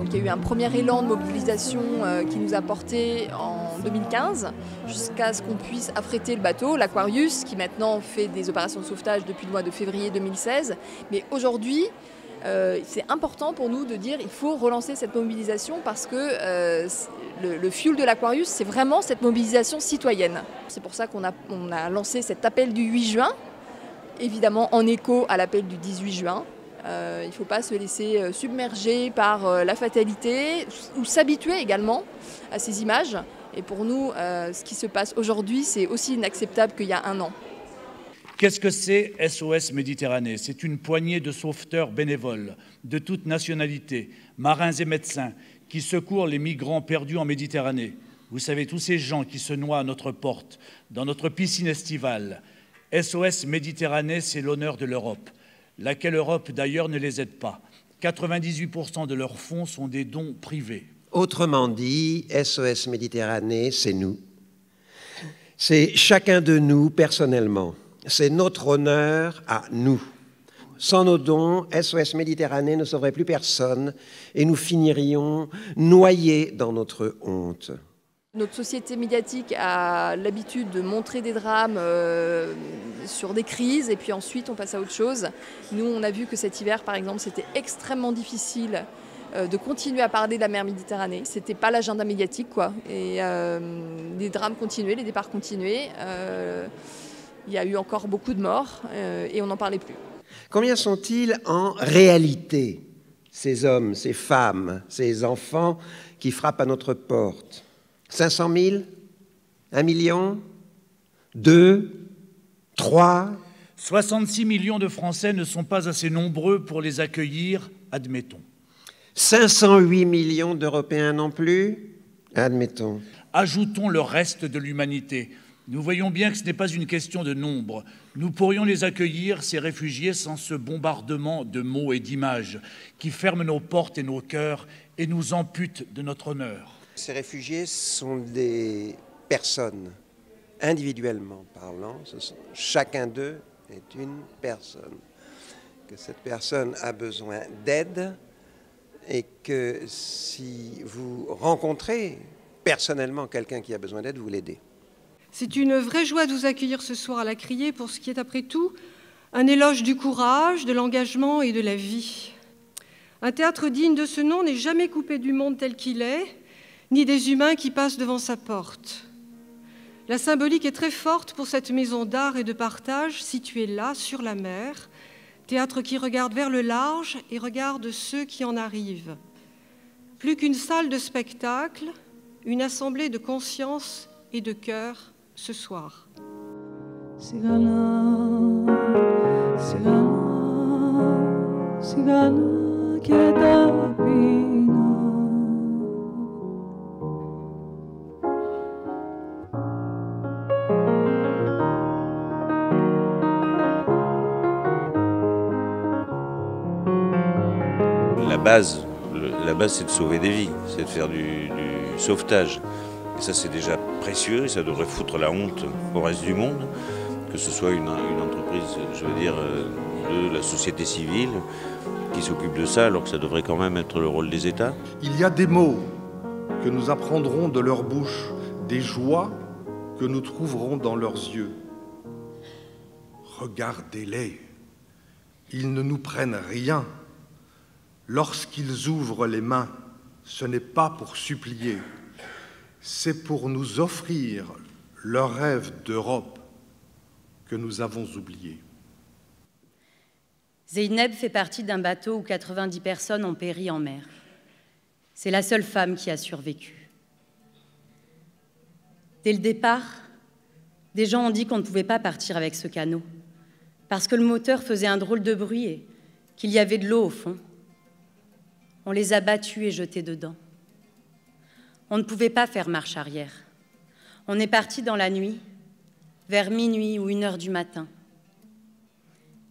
il y a eu un premier élan de mobilisation qui nous a porté en 2015 jusqu'à ce qu'on puisse affréter le bateau, l'Aquarius, qui maintenant fait des opérations de sauvetage depuis le mois de février 2016. Mais aujourd'hui, c'est important pour nous de dire qu'il faut relancer cette mobilisation parce que le fuel de l'Aquarius, c'est vraiment cette mobilisation citoyenne. C'est pour ça qu'on a lancé cet appel du 8 juin, évidemment en écho à l'appel du 18 juin. Il ne faut pas se laisser submerger par la fatalité ou s'habituer également à ces images. Et pour nous, ce qui se passe aujourd'hui, c'est aussi inacceptable qu'il y a un an. Qu'est-ce que c'est SOS Méditerranée? C'est une poignée de sauveteurs bénévoles, de toutes nationalités, marins et médecins, qui secourent les migrants perdus en Méditerranée. Vous savez, tous ces gens qui se noient à notre porte, dans notre piscine estivale. SOS Méditerranée, c'est l'honneur de l'Europe, laquelle Europe d'ailleurs ne les aide pas. 98% de leurs fonds sont des dons privés. Autrement dit, SOS Méditerranée, c'est nous. C'est chacun de nous personnellement. C'est notre honneur à nous. Sans nos dons, SOS Méditerranée ne sauverait plus personne et nous finirions noyés dans notre honte. Notre société médiatique a l'habitude de montrer des drames sur des crises et puis ensuite on passe à autre chose. Nous, on a vu que cet hiver, par exemple, c'était extrêmement difficile de continuer à parler de la mer Méditerranée. C'était pas l'agenda médiatique, quoi. Et les drames continuaient, les départs continuaient. Il y a eu encore beaucoup de morts et on n'en parlait plus. Combien sont-ils en réalité, ces hommes, ces femmes, ces enfants qui frappent à notre porte? 500 000? 1 million? 2? 3? 66 millions de Français ne sont pas assez nombreux pour les accueillir, admettons. 508 millions d'Européens non plus? Admettons. Ajoutons le reste de l'humanité. Nous voyons bien que ce n'est pas une question de nombre. Nous pourrions les accueillir, ces réfugiés, sans ce bombardement de mots et d'images qui ferment nos portes et nos cœurs et nous amputent de notre honneur. Ces réfugiés sont des personnes, individuellement parlant. Chacun d'eux est une personne. Que cette personne a besoin d'aide et que si vous rencontrez personnellement quelqu'un qui a besoin d'aide, vous l'aidez. C'est une vraie joie de vous accueillir ce soir à la Criée pour ce qui est après tout un éloge du courage, de l'engagement et de la vie. Un théâtre digne de ce nom n'est jamais coupé du monde tel qu'il est, ni des humains qui passent devant sa porte. La symbolique est très forte pour cette maison d'art et de partage située là, sur la mer, théâtre qui regarde vers le large et regarde ceux qui en arrivent. Plus qu'une salle de spectacle, une assemblée de conscience et de cœur ce soir. La base, c'est de sauver des vies, c'est de faire du sauvetage. Et ça, c'est déjà précieux et ça devrait foutre la honte au reste du monde, que ce soit une entreprise, je veux dire, de la société civile qui s'occupe de ça, alors que ça devrait quand même être le rôle des États. Il y a des mots que nous apprendrons de leur bouche, des joies que nous trouverons dans leurs yeux. Regardez-les, ils ne nous prennent rien. Lorsqu'ils ouvrent les mains, ce n'est pas pour supplier, c'est pour nous offrir leur rêve d'Europe que nous avons oublié. Zeynep fait partie d'un bateau où 90 personnes ont péri en mer. C'est la seule femme qui a survécu. Dès le départ, des gens ont dit qu'on ne pouvait pas partir avec ce canot, parce que le moteur faisait un drôle de bruit et qu'il y avait de l'eau au fond. On les a battus et jetés dedans. On ne pouvait pas faire marche arrière. On est parti dans la nuit, vers minuit ou 1h du matin.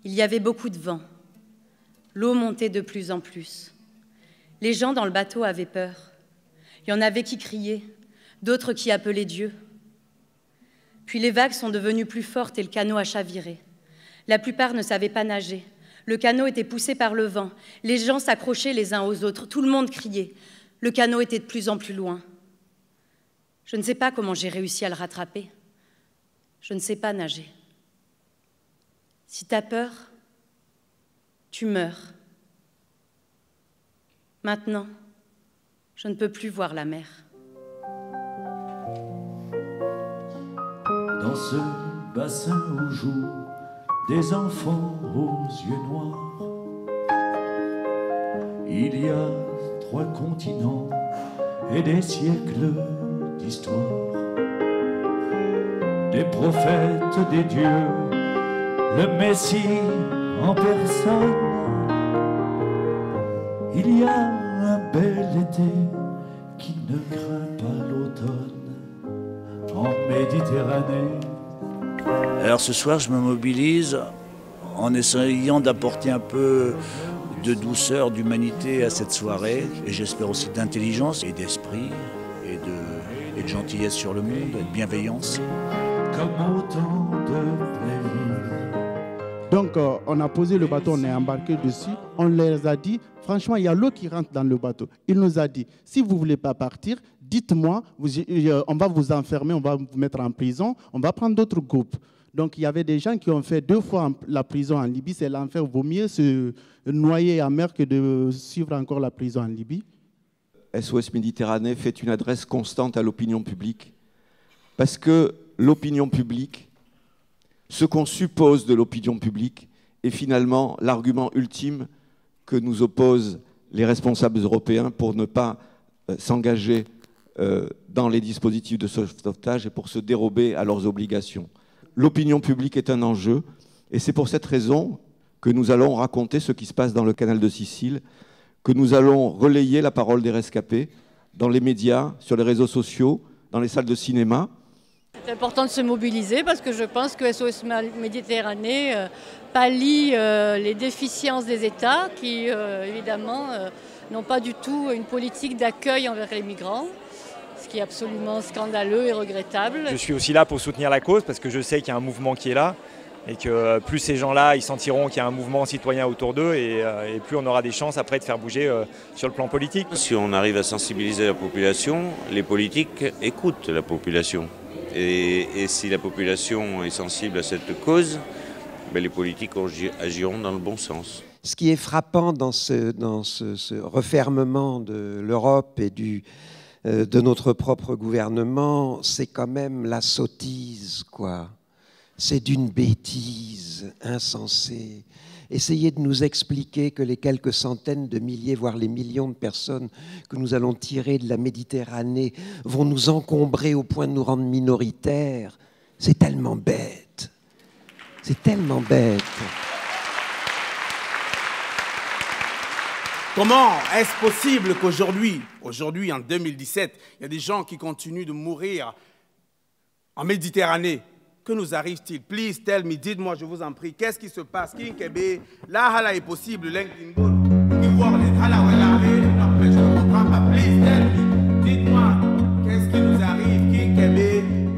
Il y avait beaucoup de vent. L'eau montait de plus en plus. Les gens dans le bateau avaient peur. Il y en avait qui criaient, d'autres qui appelaient Dieu. Puis les vagues sont devenues plus fortes et le canot a chaviré. La plupart ne savaient pas nager. Le canot était poussé par le vent. Les gens s'accrochaient les uns aux autres. Tout le monde criait. Le canot était de plus en plus loin. Je ne sais pas comment j'ai réussi à le rattraper. Je ne sais pas nager. Si t'as peur, tu meurs. Maintenant, je ne peux plus voir la mer. Dans ce bassin où jouent des enfants aux yeux noirs, il y a 3 continents et des siècles d'histoire, des prophètes, des dieux, le Messie en personne. Il y a un bel été qui ne craint pas l'automne en Méditerranée. Alors ce soir, je me mobilise en essayant d'apporter un peu de douceur, d'humanité à cette soirée, et j'espère aussi d'intelligence et d'esprit et de gentillesse sur le monde, et de bienveillance. Comme autant de plaisirs. Donc on a posé le bateau, on est embarqué dessus, on leur a dit, franchement il y a l'eau qui rentre dans le bateau. Il nous a dit, si vous ne voulez pas partir, dites-moi, on va vous enfermer, on va vous mettre en prison, on va prendre d'autres groupes. Donc il y avait des gens qui ont fait 2 fois la prison en Libye, c'est l'enfer, vaut mieux se noyer en mer que de suivre encore la prison en Libye. SOS Méditerranée fait une adresse constante à l'opinion publique, parce que l'opinion publique, ce qu'on suppose de l'opinion publique, est finalement l'argument ultime que nous opposent les responsables européens pour ne pas s'engager dans les dispositifs de sauvetage et pour se dérober à leurs obligations. L'opinion publique est un enjeu, et c'est pour cette raison que nous allons raconter ce qui se passe dans le canal de Sicile, que nous allons relayer la parole des rescapés dans les médias, sur les réseaux sociaux, dans les salles de cinéma. C'est important de se mobiliser parce que je pense que SOS Méditerranée pallie les déficiences des États qui, évidemment, n'ont pas du tout une politique d'accueil envers les migrants, ce qui est absolument scandaleux et regrettable. Je suis aussi là pour soutenir la cause parce que je sais qu'il y a un mouvement qui est là et que plus ces gens-là, ils sentiront qu'il y a un mouvement citoyen autour d'eux et plus on aura des chances après de faire bouger sur le plan politique. Si on arrive à sensibiliser la population, les politiques écoutent la population. Et si la population est sensible à cette cause, ben les politiques agiront dans le bon sens. Ce qui est frappant dans ce refermement de l'Europe et de notre propre gouvernement, c'est quand même la sottise, quoi. C'est d'une bêtise insensée. Essayez de nous expliquer que les quelques centaines de milliers, voire les millions de personnes que nous allons tirer de la Méditerranée vont nous encombrer au point de nous rendre minoritaires. C'est tellement bête. C'est tellement bête. Comment est-ce possible qu'aujourd'hui, en 2017, il y a des gens qui continuent de mourir en Méditerranée? Que nous arrive-t-il? Please tell me, dites-moi, je vous en prie, qu'est-ce qui se passe? Là, hala est possible, je ne comprends pas. Please tell me, dites-moi, qu'est-ce qui nous arrive?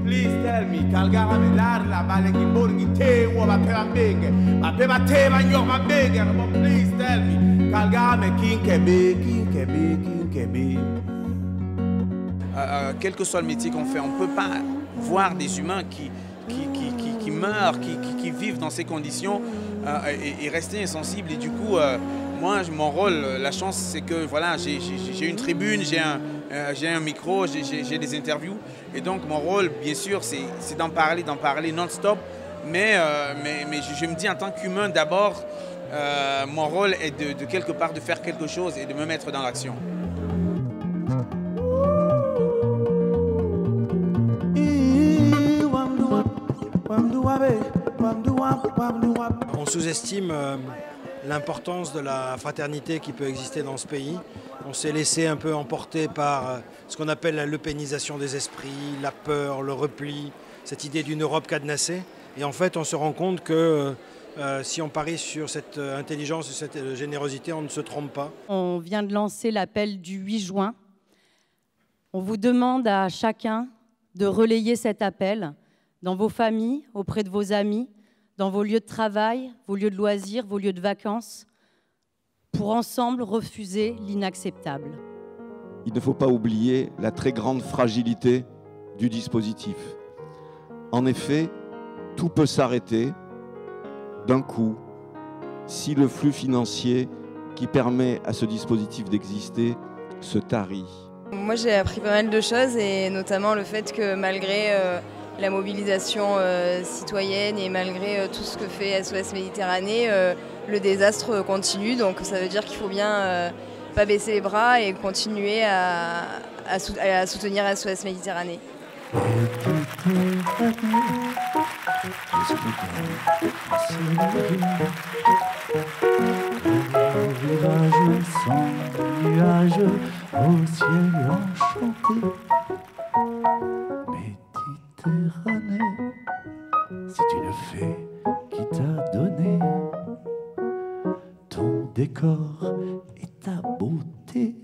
Please tell me, Calgara me la balle qui bourg, te ou ma pebang, ma peba nyor ma beger, please tell me, Calgara me kinkebe. Quel que soit le métier qu'on fait, on ne peut pas voir des humains qui meurent, qui vivent dans ces conditions et rester insensibles. Et du coup, moi, mon rôle, la chance, c'est que voilà, j'ai une tribune, j'ai un micro, j'ai des interviews. Et donc, mon rôle, bien sûr, c'est d'en parler non-stop. Mais je me dis, en tant qu'humain, d'abord, mon rôle est de quelque part de faire quelque chose et de me mettre dans l'action. On sous-estime l'importance de la fraternité qui peut exister dans ce pays. On s'est laissé un peu emporter par ce qu'on appelle la lepénisation des esprits, la peur, le repli, cette idée d'une Europe cadenassée. Et en fait, on se rend compte que si on parie sur cette intelligence et cette générosité, on ne se trompe pas. On vient de lancer l'appel du 8 juin. On vous demande à chacun de relayer cet appel dans vos familles, auprès de vos amis, dans vos lieux de travail, vos lieux de loisirs, vos lieux de vacances, pour ensemble refuser l'inacceptable. Il ne faut pas oublier la très grande fragilité du dispositif. En effet, tout peut s'arrêter d'un coup si le flux financier qui permet à ce dispositif d'exister se tarit. Moi, j'ai appris pas mal de choses, et notamment le fait que malgré la mobilisation citoyenne et malgré tout ce que fait SOS Méditerranée, le désastre continue. Donc ça veut dire qu'il faut bien pas baisser les bras et continuer à soutenir SOS Méditerranée. Rivage sans nuage au ciel enchanté. Méditerranée, c'est une fée qui t'a donné ton décor et ta beauté.